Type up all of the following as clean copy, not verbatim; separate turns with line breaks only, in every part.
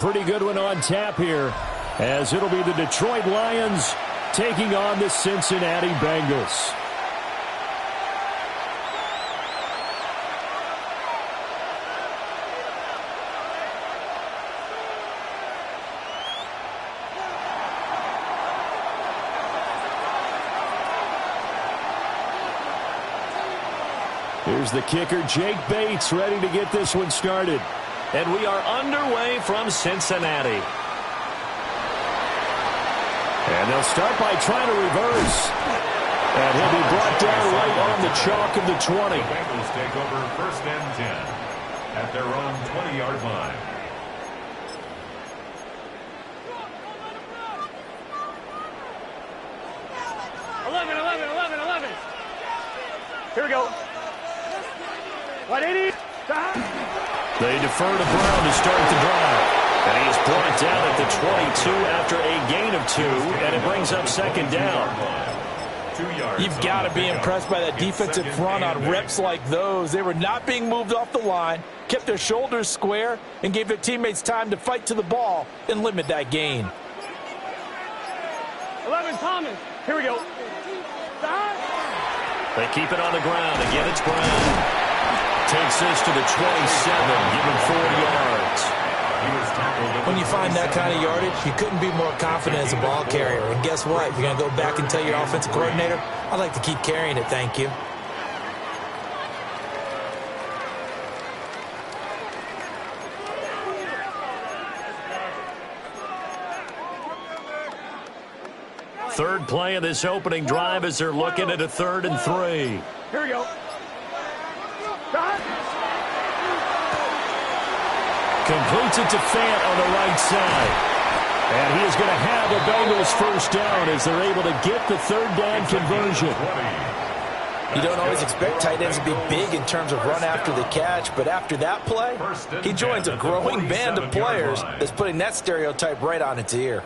Pretty good one on tap here, as it'll be the Detroit Lions taking on the Cincinnati Bengals. Here's the kicker, Jake Bates, ready to get this one started.
And we are underway from Cincinnati.
And they'll start by trying to reverse. And he'll be brought down right on the chalk of the 20.
The Bengals take over 1st and 10 at their own 20-yard line.
Here we go. 180.
They defer to Brown to start the drive.
And he's brought down at the 22 after a gain of 2, and it brings up 2nd down.
You've got to be impressed by that defensive front on reps like those. They were not being moved off the line, kept their shoulders square, and gave their teammates time to fight to the ball and limit that gain.
11, Thomas. Here we go.
They keep it on the ground. Again, it's Brown. Takes this to the 27, give him 4 yards.
When you find that kind of yardage, you couldn't be more confident as a ball carrier. And guess what? You're going to go back and tell your offensive coordinator, I'd like to keep carrying it, thank you.
Third play of this opening drive as they're looking at a 3rd and 3.
Here we go.
Completes it to Fant on the right side. And he is going to have a Bengals first down as they're able to get the 3rd down conversion.
You don't always expect tight ends to be big in terms of run after the catch, but after that play, he joins a growing band of players that's putting that stereotype right on its ear.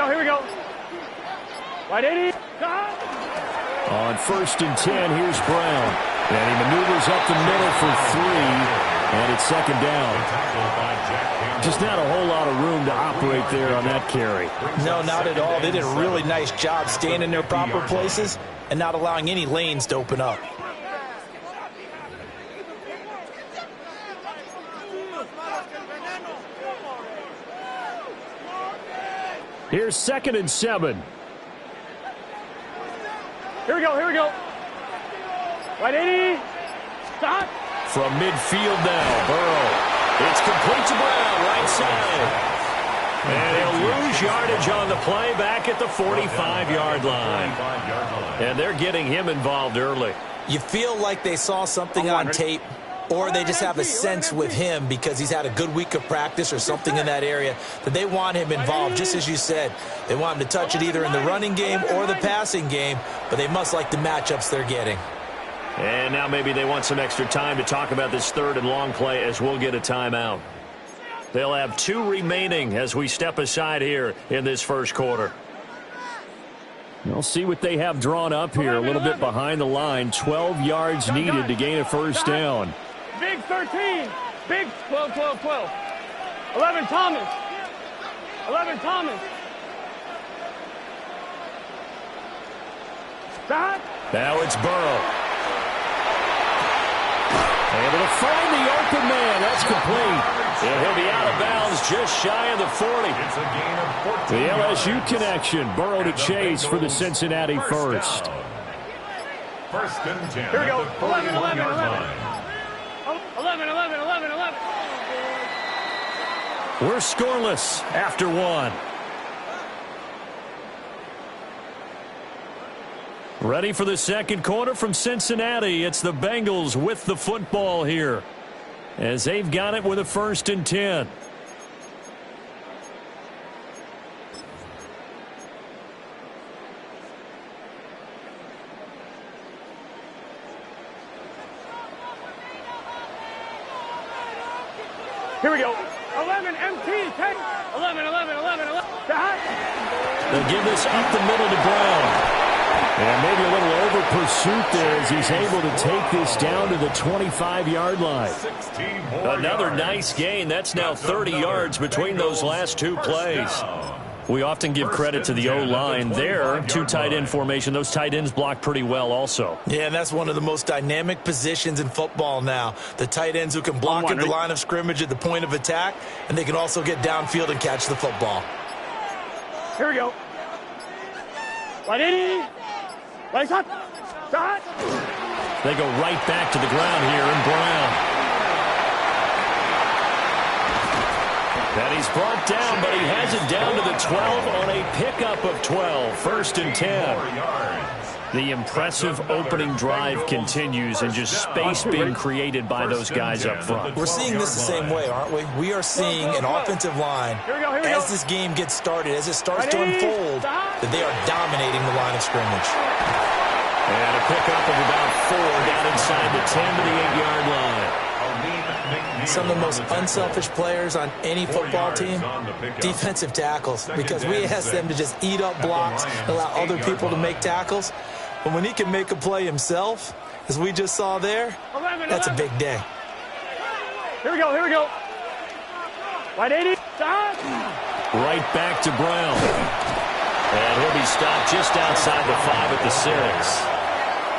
Here we go. 180.
On 1st and 10, here's Brown. And he maneuvers up the middle for 3. And it's 2nd down. Just not a whole lot of room to operate there on that carry.
No, not at all. They did a really nice job staying in their proper places and not allowing any lanes to open up.
Here's 2nd and 7.
Here we go. 180. Stop.
From midfield now, Burrow.
It's complete to Brown, right side. And he'll lose yardage on the play back at the 45-yard line. And they're getting him involved early.
You feel like they saw something on tape, or they just have a sense with him because he's had a good week of practice or something in that area that they want him involved, just as you said. They want him to touch it either in the running game or the passing game, but they must like the matchups they're getting.
And now maybe they want some extra time to talk about this 3rd and long play as we'll get a timeout. They'll have 2 remaining as we step aside here in this first quarter.
We'll see what they have drawn up here, a little bit behind the line. 12 yards needed to gain a first down.
Big 13. Big 12. 11, Thomas. 11, Thomas. Stop.
Now it's Burrow. Able to find the open man. That's complete.
And he'll be out of bounds just shy of the 40.
It's a gain of 14
The LSU
yards.
connection. Burrow to Chase for the Cincinnati first.
1st and 10.
Here we go. 11. 11.
We're scoreless after 1. Ready for the second quarter from Cincinnati. It's the Bengals with the football here, as they've got it with a 1st and 10.
Here we go. 11, MT, 10. 11, 11, 11, 11. Stop.
They'll give this up the middle to Brown. And maybe a little over pursuit there as he's able to take this down to the 25-yard line.
Another nice gain. That's now 30 yards between those last two plays. We often give credit to the O-line there. Two tight end formation. Those tight ends block pretty well also.
Yeah, and that's one of the most dynamic positions in football now. The tight ends who can block at the line of scrimmage at the point of attack, and they can also get downfield and catch the football.
Here we go. 180. Right up. Start.
They go right back to the ground here in Brown. And he's brought down, but he has it down to the 12 on a pickup of 12. 1st and 10. The impressive opening drive continues and just space being created by those guys up front.
We're seeing this the same way, aren't we? We are seeing an offensive line, as this game gets started, as it starts to unfold, that they are dominating the line of scrimmage.
And a pickup of about 4 down inside the 10 to the 8-yard line.
Some of the most unselfish players on any football team, defensive tackles, because we ask them to just eat up blocks, allow other people to make tackles. But when he can make a play himself, as we just saw there, that's a big day.
Here we go, here we go. 180. Stop.
Right back to Brown. And he'll be stopped just outside the 5 at the 6.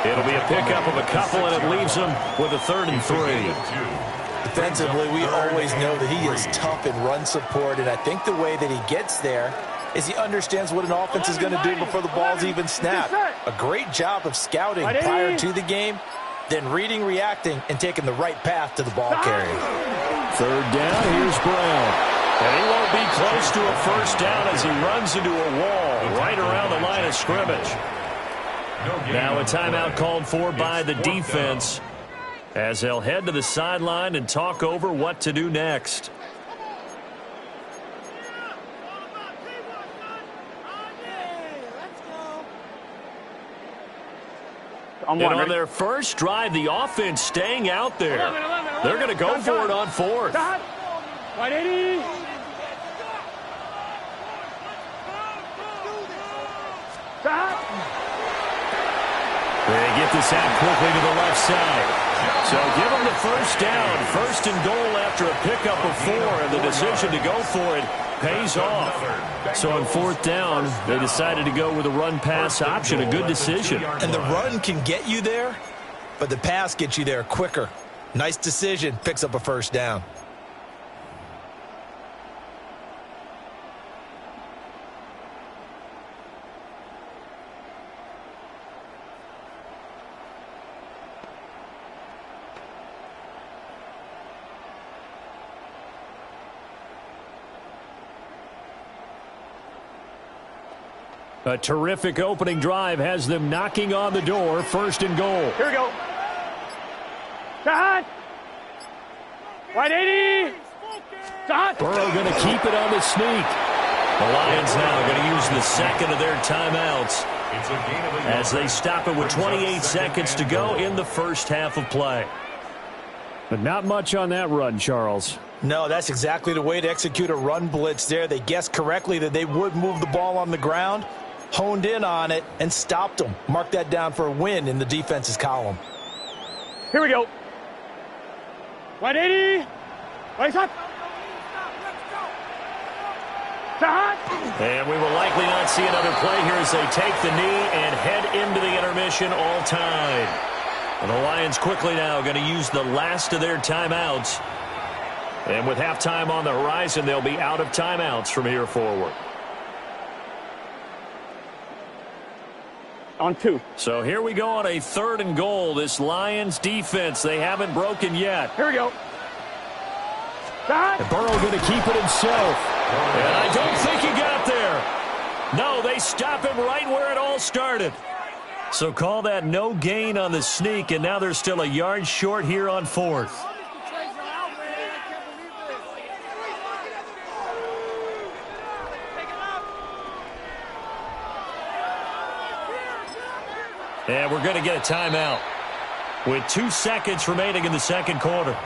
It'll be a pickup of a couple, and it leaves him with a 3rd and 3.
Defensively, we always know that he is tough in run support, and I think the way that he gets there is he understands what an offense is going to do before the ball's even snapped. A great job of scouting prior to the game, then reading, reacting, and taking the right path to the ball carrier.
3rd down, here's Brown.
And he won't be close to a 1st down as he runs into a wall right around the line of scrimmage. Now a timeout called for by the defense as they'll head to the sideline and talk over what to do next. And on their first drive, the offense staying out there. They're going to go for it on 4th.
180. Stop.
They get this out quickly to the left side. So give them the 1st down. 1st and goal after a pickup of 4, and the decision to go for it pays off. So on 4th down, they decided to go with a run-pass option. A good decision.
And the run can get you there, but the pass gets you there quicker. Nice decision. Picks up a 1st down.
A terrific opening drive has them knocking on the door. 1st and goal.
Here we go. Start. 180. Start.
Burrow going to keep it on the sneak.
The Lions now going to use the 2nd of their timeouts as they stop it with 28 seconds to go in the 1st half of play.
But not much on that run, Charles.
No, that's exactly the way to execute a run blitz there. They guessed correctly that they would move the ball on the ground, honed in on it, and stopped them. Mark that down for a win in the defense's column.
Here we go. 180. Right up. Start.
And we will likely not see another play here as they take the knee and head into the intermission all tied. And the Lions quickly now going to use the last of their timeouts. And with halftime on the horizon, they'll be out of timeouts from here forward.
On 2.
So here we go on a 3rd and goal. This Lions defense, they haven't broken yet.
Here we go. Start.
And Burrow going to keep it himself.
And I don't think he got there. No, they stop him right where it all started. So call that no gain on the sneak, and now they're still a yard short here on 4th. And we're going to get a timeout with 2 seconds remaining in the 2nd quarter.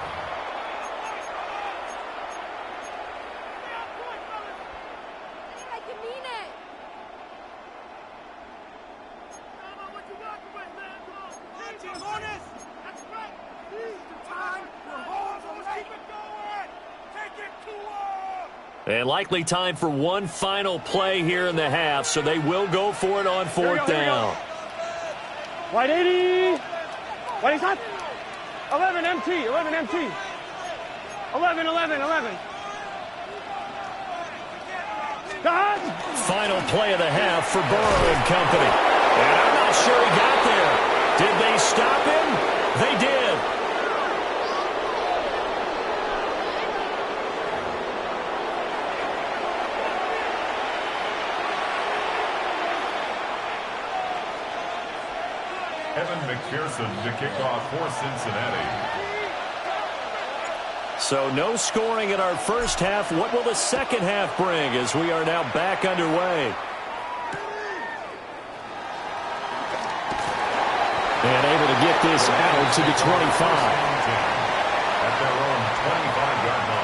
And likely time for one final play here in the half, so they will go for it on fourth down.
White 80. White hot. 11 MT. 11 MT. 11. Dodge.
Final play of the half for Burrow and company. And I'm not sure he got there. Did they stop him? They did.
Evan McPherson to kick off for Cincinnati.
So no scoring in our first half. What will the second half bring as we are now back underway? And able to get this out to the 25.
At their own 25-yard line.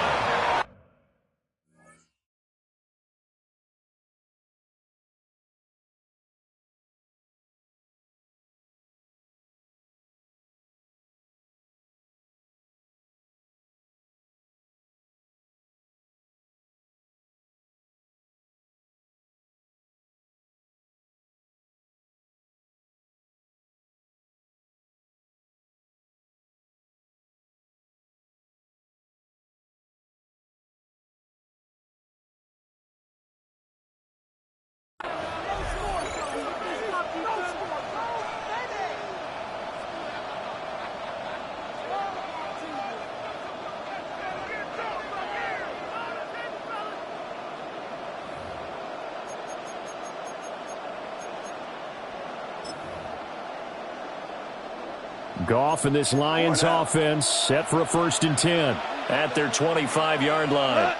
Goff and this Lions offense set for a 1st and 10.
At their 25-yard line.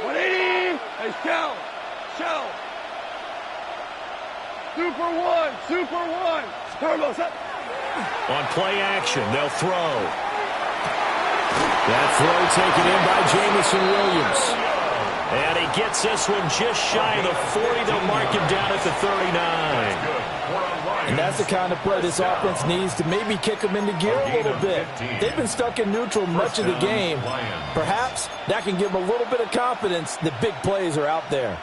180. Hey, shell. Super one. Turbo set.
On play action, they'll throw.
That throw taken in by Jamison Williams.
And he gets this one just shy of the 40. They'll mark him down at the 39.
And that's the kind of play this offense needs to maybe kick them into gear a little bit. They've been stuck in neutral much of the game. Perhaps that can give them a little bit of confidence that big plays are out there.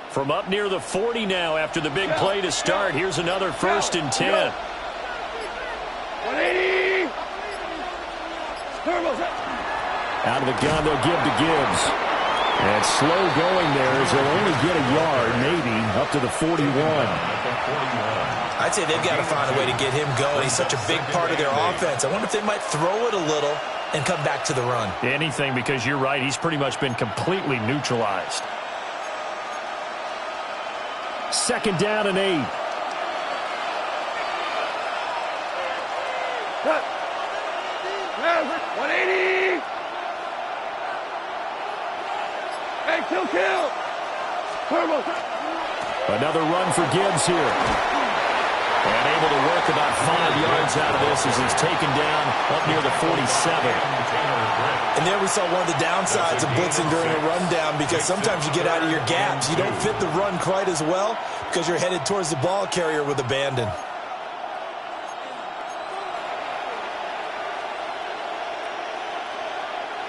From up near the 40 now after the big play to start. Here's another 1st and 10.
180. Turbo set.
Out of the gun, they'll give to Gibbs. And slow going there as they'll only get a yard, maybe, up to the 41.
I'd say they've got to find a way to get him going. He's such a big part of their offense. I wonder if they might throw it a little and come back to the run.
Anything, because you're right. He's pretty much been completely neutralized.
2nd down and 8.
Cut. 180. Hey, kill. Turbo set.
Another run for Gibbs here.
And able to work about 5 yards out of this as he's taken down up near the 47.
And there we saw one of the downsides of blitzing during a rundown, because sometimes you get out of your gaps. You don't fit the run quite as well because you're headed towards the ball carrier with abandon.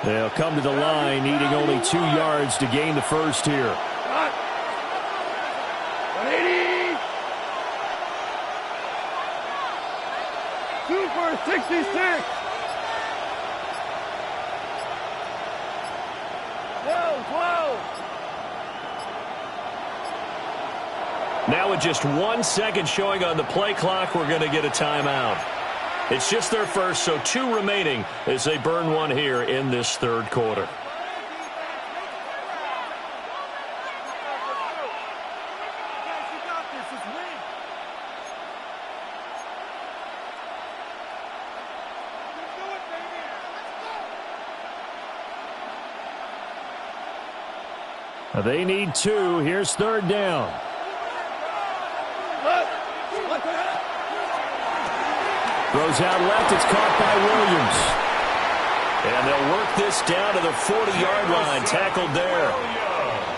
They'll come to the line, needing only 2 yards to gain the first here.
180. Super 66. 12.
Now with just 1 second showing on the play clock, we're going to get a timeout. It's just their first, so 2 remaining as they burn one here in this 3rd quarter.
They need 2. Here's 3rd down. Throws out left. It's caught by Williams.
And they'll work this down to the 40-yard line. Tackled there.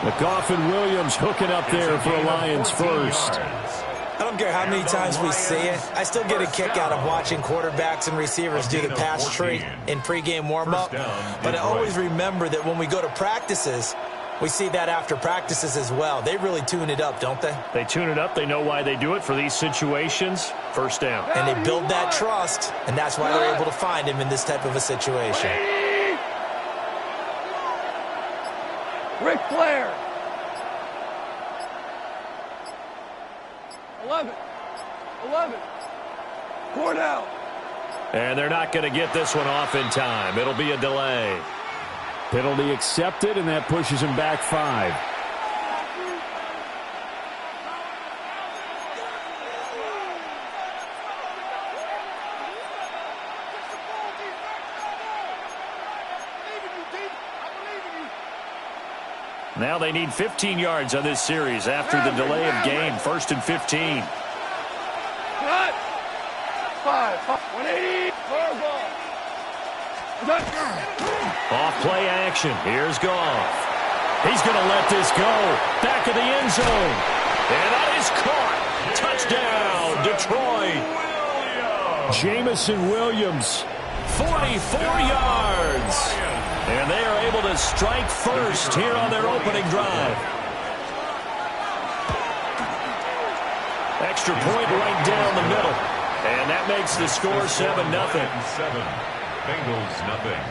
McGoffin Williams hooking up there for a Lions first.
I don't care how many times we see it. I still get a kick out of watching quarterbacks and receivers do the pass tree in pregame warm-up. But I always remember that when we go to practices, we see that after practices as well. They really tune it up, don't they?
They tune it up. They know why they do it for these situations. First down.
And they build that trust, and that's why they're able to find him in this type of a situation.
Ric Flair. 11. Cornell.
And they're not going to get this one off in time. It'll be a delay.
Penalty accepted, and that pushes him back 5.
Now they need 15 yards on this series after the delay of game. 1st and 15.
Cut. 5. 180.
Off play action. Here's Goff. He's going to let this go. Back of the end zone. And that is caught. Touchdown, Detroit.
Jameson Williams.
44 yards. And they are able to strike first here on their opening drive. Extra point right down the middle. And that makes the score 7-0.
7. Bengals nothing.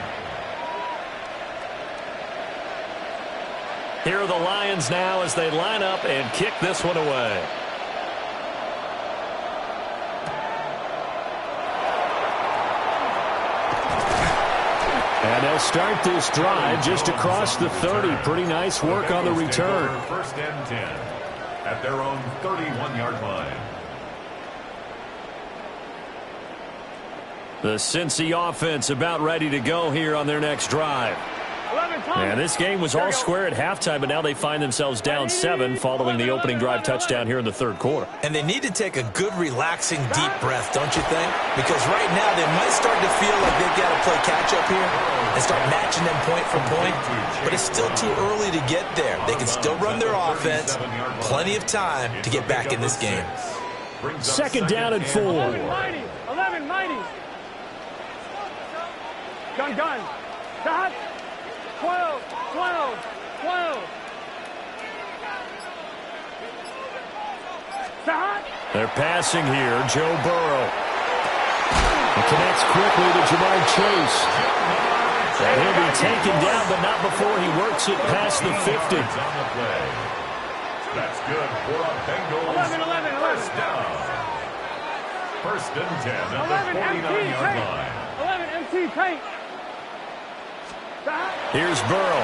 Here are the Lions now as they line up and kick this one away.
And they'll start this drive just across the 30. Pretty nice work on the return.
1st and 10 at their own 31-yard line.
The Cincy offense about ready to go here on their next drive. And this game was all square at halftime, but now they find themselves down 7 following the opening drive touchdown here in the 3rd quarter.
And they need to take a good, relaxing, deep breath, don't you think? Because right now they might start to feel like they've got to play catch-up here and start matching them point for point. But it's still too early to get there. They can still run their offense. Plenty of time to get back in this game.
2nd down and 4.
11, mighty. Gun. Dot. 12.
They're passing here. Joe Burrow.
It connects quickly to Jamar Chase.
And he'll be taken down, but not before he works it past the 50.
That's good for a Bengals
11.
first down. 1st and 10 at the 49-yard line.
11 MT paint.
Here's Burrow.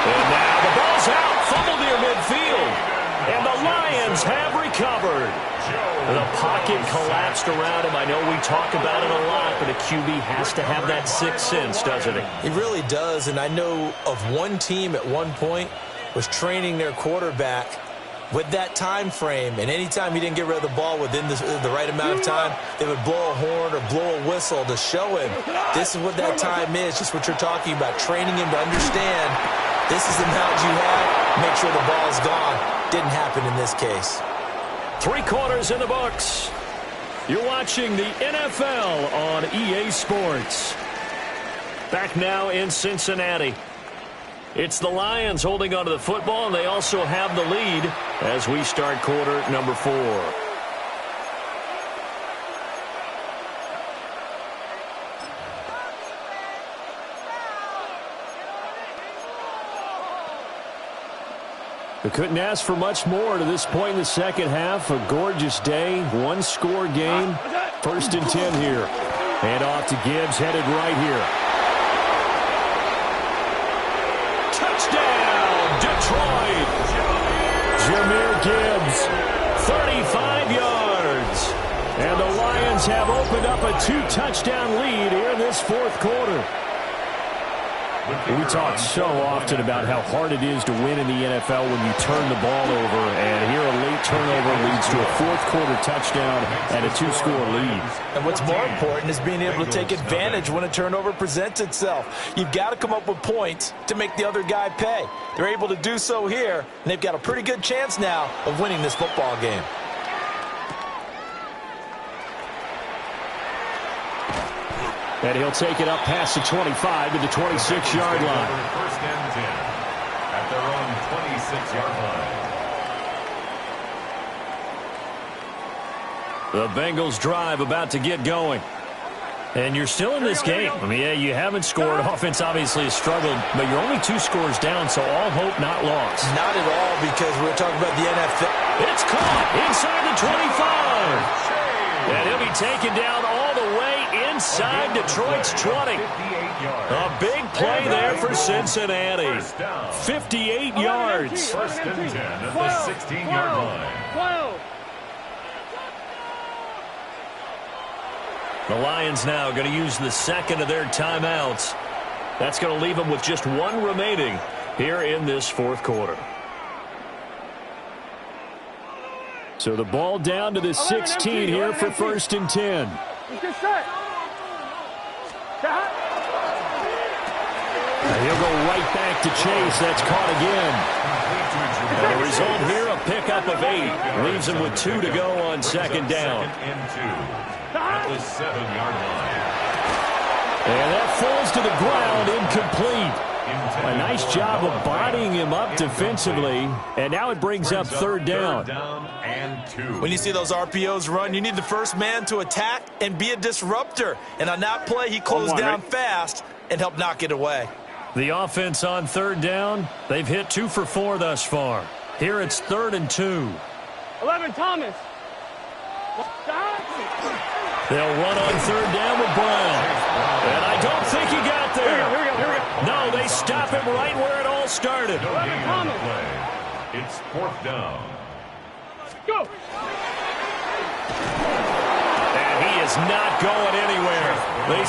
And now the ball's out. Fumble near midfield. And the Lions have recovered. The pocket collapsed around him. I know we talk about it a lot, but a QB has to have that sixth sense, doesn't he?
He really does, and I know of one team at one point was training their quarterback with that time frame, and anytime he didn't get rid of the ball within the right amount of time, they would blow a horn or blow a whistle to show him this is what that time is, just what you're talking about, training him to understand this is the amount you have, make sure the ball is gone. Didn't happen in this case.
3 quarters in the books. You're watching the NFL on EA Sports. Back now in Cincinnati. It's the Lions holding onto the football, and they also have the lead as we start quarter number 4.
They couldn't ask for much more to this point in the second half. A gorgeous day, one-score game. 1st and 10 here. Hand off to Gibbs, headed right here.
Touchdown, Detroit!
Jahmyr Gibbs.
35 yards.
And the Lions have opened up a 2-touchdown lead here in this 4th quarter. We talk so often about how hard it is to win in the NFL when you turn the ball over, and here a late turnover leads to a fourth-quarter touchdown and a two-score lead.
And what's more important is being able to take advantage when a turnover presents itself. You've got to come up with points to make the other guy pay. They're able to do so here, and they've got a pretty good chance now of winning this football game.
And he'll take it up past the 25 to the 26-yard line.
First and 10 at their own 26-yard line.
The Bengals drive about to get going. And you're still in this game. I mean, yeah, you haven't scored. Offense obviously has struggled, but you're only 2 scores down, so all hope not lost.
Not at all, because we're talking about the NFL.
It's caught inside the 25. And he'll be taken down all the way inside Detroit's 20. A big play there for Cincinnati. 58 yards.
First and 10 at the 16-yard line.
The Lions now going to use the second of their timeouts. That's going to leave them with just 1 remaining here in this fourth quarter.
So the ball down to the 16 here for first and 10. And he'll go right back to Chase. That's caught again. And the result here, a pickup of 8. Leaves him with 2 to go on second down.
Second and 2 at the 7-yard line.
And that falls to the ground, incomplete. A nice job of bodying him up defensively. And now it brings up third down.
Third down and 2.
When you see those RPOs run, you need the first man to attack and be a disruptor. And on that play, he closed down fast and helped knock it away.
The offense on third down, they've hit 2 for 4 thus far. Here it's 3rd and 2.
11, Thomas.
They'll run on third down with Brown. And I don't think he got there.
Here we go.
No, they stop him right where it all started.
No gain on the play. It's 4th down.
Go.
And he is not going anywhere. They